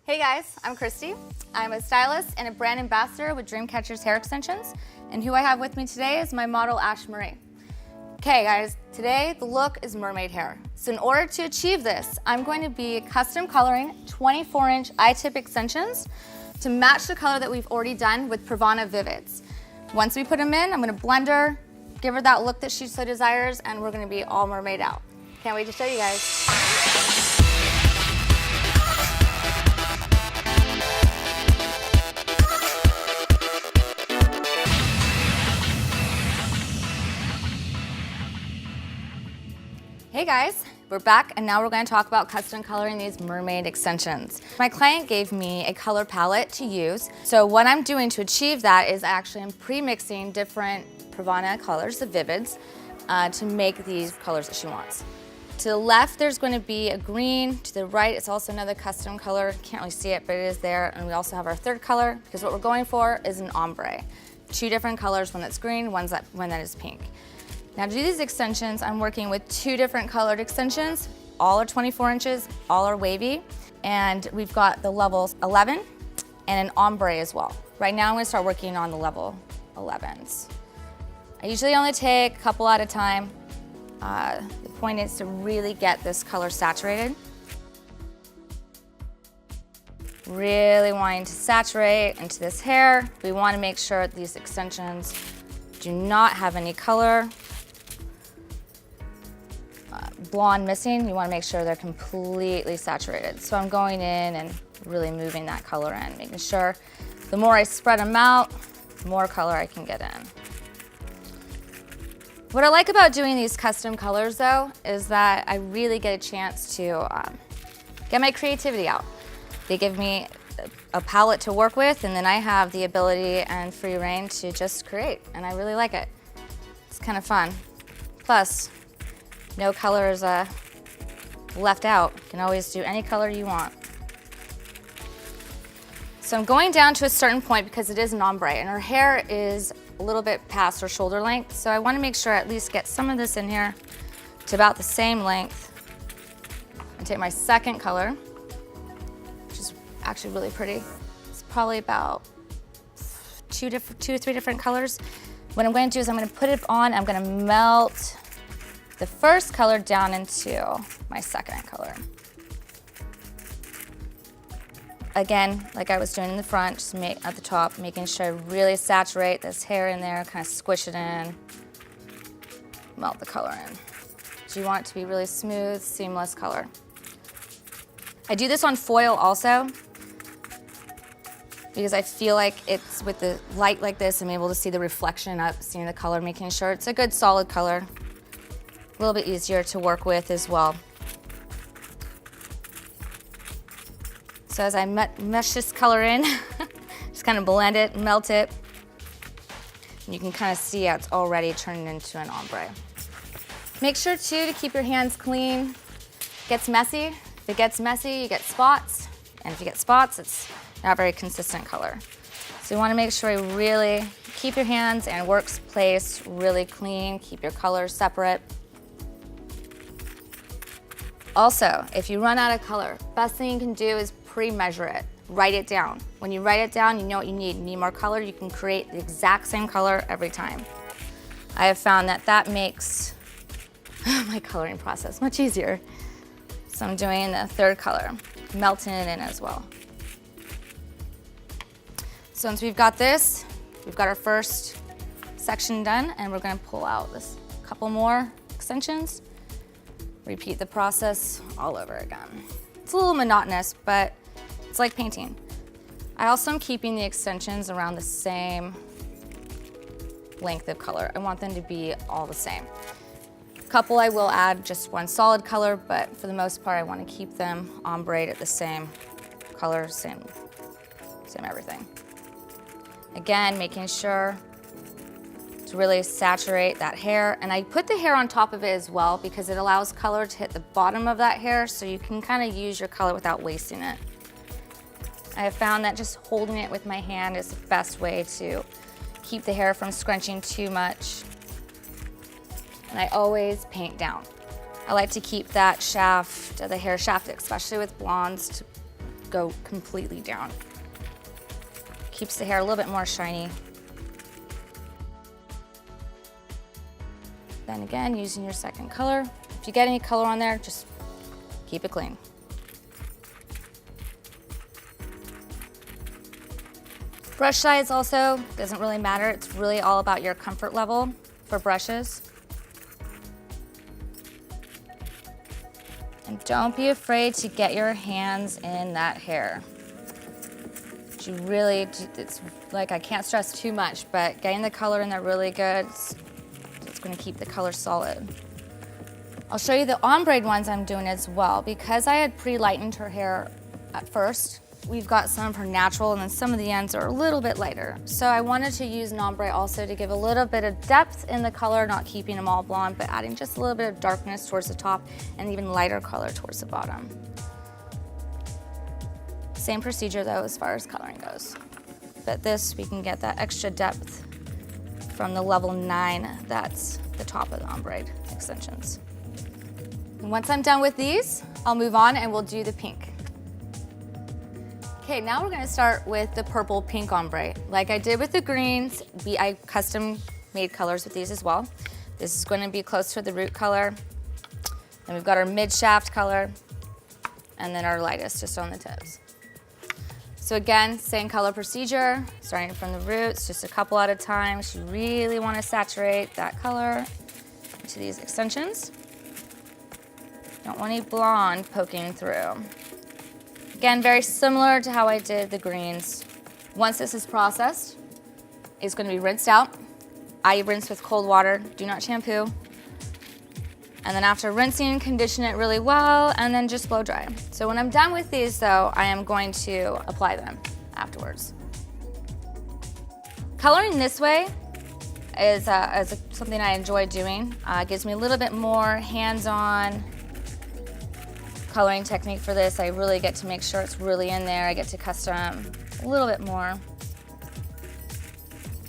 Hey guys, I'm Kristi. I'm a stylist and a brand ambassador with DreamCatchers Hair Extensions, and who I have with me today is my model, Ash Marie. Okay guys, today the look is mermaid hair. So in order to achieve this, I'm going to be custom coloring 24-inch eye-tip extensions to match the color that we've already done with Pravana Vivids. Once we put them in, I'm going to blend her, give her that look that she so desires, and we're going to be all mermaid out. Can't wait to show you guys. Hey guys, we're back and now we're going to talk about custom coloring these mermaid extensions. My client gave me a color palette to use. So what I'm doing to achieve that is actually I'm pre-mixing different Pravana colors, the Vivids, to make these colors that she wants. To the left, there's going to be a green. To the right, it's also another custom color. Can't really see it, but it is there. And we also have our third color because what we're going for is an ombre. Two different colors, one that's green, one that is pink. Now to do these extensions, I'm working with two different colored extensions. All are 24 inches, all are wavy. And we've got the levels 11 and an ombre as well. Right now I'm gonna start working on the level 11s. I usually only take a couple at a time. The point is to really get this color saturated. Really wanting to saturate into this hair. We wanna make sure these extensions do not have any color. Blonde missing, you want to make sure they're completely saturated. So I'm going in and really moving that color in, making sure the more I spread them out, the more color I can get in. What I like about doing these custom colors though, is that I really get a chance to get my creativity out. They give me a palette to work with, and then I have the ability and free reign to just create, and I really like it. It's kind of fun. Plus, no color is left out. You can always do any color you want. So I'm going down to a certain point because it is an ombre and her hair is a little bit past her shoulder length. So I want to make sure I at least get some of this in here to about the same length. And take my second color, which is actually really pretty. It's probably about two to three different colors. What I'm going to do is I'm going to put it on, I'm going to melt the first color down into my second color. Again, like I was doing in the front, just at the top, making sure I really saturate this hair in there, kind of squish it in, melt the color in. So you want it to be really smooth, seamless color. I do this on foil also, because I feel like it's with the light like this, I'm able to see the reflection up, seeing the color, making sure it's a good solid color. A little bit easier to work with as well. So as I mesh this color in, just kind of blend it, melt it, and you can kind of see how it's already turning into an ombre. Make sure too to keep your hands clean. It gets messy. If it gets messy, you get spots, and if you get spots, it's not a very consistent color. So you want to make sure you really keep your hands and workplace really clean, keep your colors separate. Also, if you run out of color, best thing you can do is pre-measure it. Write it down. When you write it down, you know what you need. You need more color, you can create the exact same color every time. I have found that that makes my coloring process much easier. So I'm doing the third color, melting it in as well. So once we've got this, we've got our first section done, and we're gonna pull out this couple more extensions. Repeat the process all over again. It's a little monotonous, but it's like painting. I also am keeping the extensions around the same length of color. I want them to be all the same. A couple I will add just one solid color, but for the most part I want to keep them ombre at the same color, same everything. Again, making sure to really saturate that hair. And I put the hair on top of it as well because it allows color to hit the bottom of that hair so you can kind of use your color without wasting it. I have found that just holding it with my hand is the best way to keep the hair from scrunching too much. And I always paint down. I like to keep that shaft, the hair shaft, especially with blondes, to go completely down. Keeps the hair a little bit more shiny. Then again, using your second color. If you get any color on there, just keep it clean. Brush size also doesn't really matter. It's really all about your comfort level for brushes. And don't be afraid to get your hands in that hair. You really, it's like I can't stress too much, but getting the color in there really good, it's gonna keep the color solid. I'll show you the ombre ones I'm doing as well. Because I had pre-lightened her hair at first, we've got some of her natural and then some of the ends are a little bit lighter. So I wanted to use an ombre also to give a little bit of depth in the color, not keeping them all blonde, but adding just a little bit of darkness towards the top and even lighter color towards the bottom. Same procedure though as far as coloring goes. But this, we can get that extra depth from the level 9, that's the top of the ombre extensions. And once I'm done with these, I'll move on and we'll do the pink. Okay, now we're gonna start with the purple pink ombre. Like I did with the greens, I custom made colors with these as well. This is gonna be close to the root color. Then we've got our mid shaft color, and then our lightest just on the tips. So again, same color procedure, starting from the roots, just a couple at a time. You really wanna saturate that color into these extensions. Don't want any blonde poking through. Again, very similar to how I did the greens. Once this is processed, it's gonna be rinsed out. I rinse with cold water, do not shampoo. And then after rinsing, condition it really well, and then just blow dry. So when I'm done with these though, I am going to apply them afterwards. Coloring this way is something I enjoy doing. It gives me a little bit more hands-on coloring technique for this. I really get to make sure it's really in there. I get to custom a little bit more.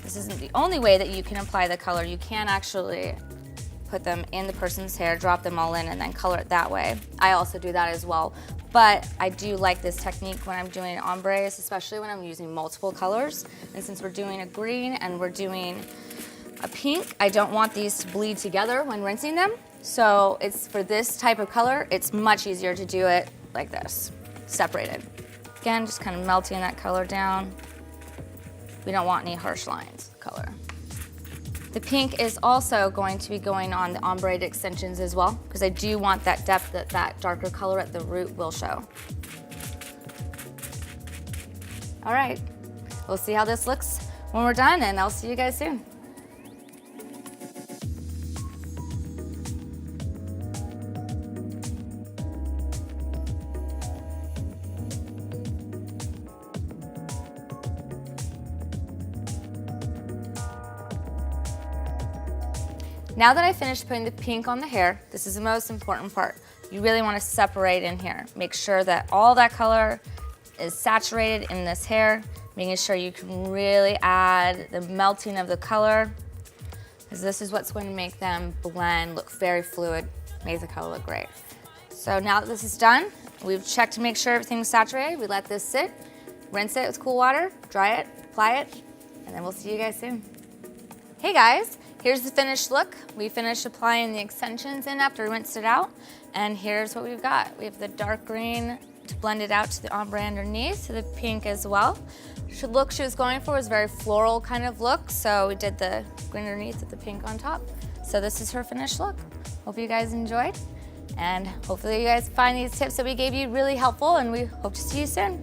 This isn't the only way that you can apply the color. You can actually put them in the person's hair, drop them all in, and then color it that way. I also do that as well. But I do like this technique when I'm doing ombres, especially when I'm using multiple colors. And since we're doing a green and we're doing a pink, I don't want these to bleed together when rinsing them. So it's for this type of color, it's much easier to do it like this, separated. Again, just kind of melting that color down. We don't want any harsh lines of color. The pink is also going to be going on the ombre extensions as well, because I do want that depth that that darker color at the root will show. All right, we'll see how this looks when we're done, and I'll see you guys soon. Now that I finished putting the pink on the hair, this is the most important part. You really want to separate in here. Make sure that all that color is saturated in this hair, making sure you can really add the melting of the color, because this is what's going to make them blend, look very fluid, make the color look great. So now that this is done, we've checked to make sure everything's saturated. We let this sit, rinse it with cool water, dry it, apply it, and then we'll see you guys soon. Hey guys, here's the finished look. We finished applying the extensions in after we rinsed it out, and here's what we've got. We have the dark green to blend it out to the ombre underneath, to the pink as well. The look she was going for was a very floral kind of look, so we did the green underneath with the pink on top. So this is her finished look. Hope you guys enjoyed, and hopefully you guys find these tips that we gave you really helpful, and we hope to see you soon.